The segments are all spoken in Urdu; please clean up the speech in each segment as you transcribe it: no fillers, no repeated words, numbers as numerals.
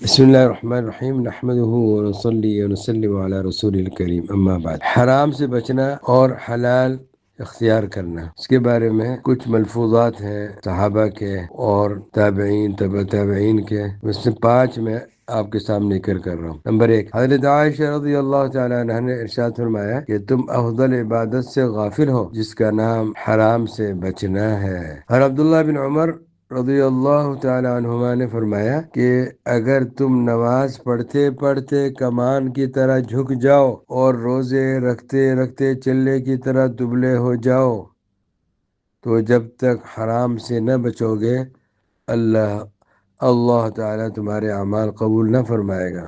بسم اللہ الرحمن الرحیم نحمده ونصلی ونسلم علی رسول الکریم اما بعد۔ حرام سے بچنا اور حلال اختیار کرنا، اس کے بارے میں کچھ ملفوظات ہیں صحابہ کے اور تابعین تبع تابعین کے، اس میں 5 میں آپ کے سامنے ذکر کر رہا ہوں۔ نمبر 1، حضرت عائشہ رضی اللہ تعالی عنہ نے ارشاد فرمایا کہ تم افضل عبادت سے غافل ہو جس کا نام حرام سے بچنا ہے۔ اور عبداللہ بن عمر رضی اللہ تعالی عنہما نے فرمایا کہ اگر تم نماز پڑھتے پڑھتے کمان کی طرح جھک جاؤ اور روزے رکھتے رکھتے چلے کی طرح دبلے ہو جاؤ تو جب تک حرام سے نہ بچو گے اللہ تعالیٰ تمہارے اعمال قبول نہ فرمائے گا۔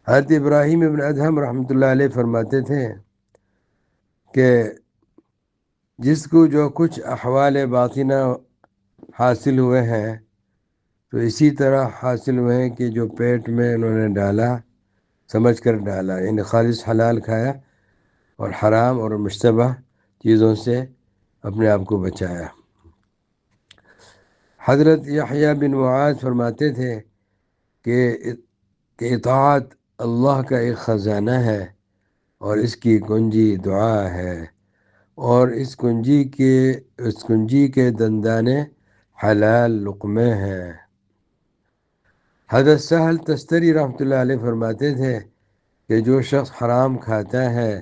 حضرت ابراہیم ابن ادہم رحمۃ اللہ علیہ فرماتے تھے کہ جس کو جو کچھ احوال باطنہ حاصل ہوئے ہیں تو اسی طرح حاصل ہوئے ہیں کہ جو پیٹ میں انہوں نے ڈالا سمجھ کر ڈالا، یعنی خالص حلال کھایا اور حرام اور مشتبہ چیزوں سے اپنے آپ کو بچایا۔ حضرت یحییٰ بن معاذ فرماتے تھے کہ اطاعت اللہ کا ایک خزانہ ہے اور اس کی کنجی دعا ہے، اور اس کنجی کے دندانے حلال لقمے ہیں۔ حضرت سہل تستری رحمۃ اللہ علیہ فرماتے تھے کہ جو شخص حرام کھاتا ہے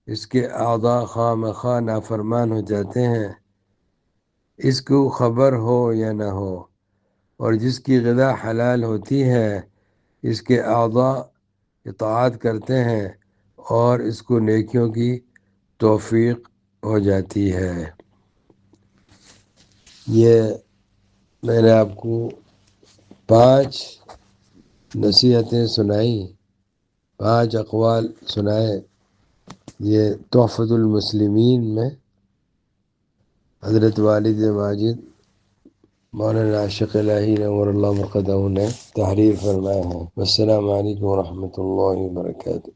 اس کے اعضاء خواہ مخواہ نافرمان ہو جاتے ہیں، اس کو خبر ہو یا نہ ہو، اور جس کی غذا حلال ہوتی ہے اس کے اعضاء اطاعت کرتے ہیں اور اس کو نیکیوں کی توفیق ہو جاتی ہے۔ یہ میں نے آپ کو 5 نصیحتیں سنائی، 5 اقوال سنائے۔ یہ تحفۃ المسلمین میں حضرت والد ماجد مولانا عاشق الہی نور اللہ مرقدہ نے تحریر فرمایا ہے۔ السلام علیکم ورحمۃ اللہ وبرکاتہ۔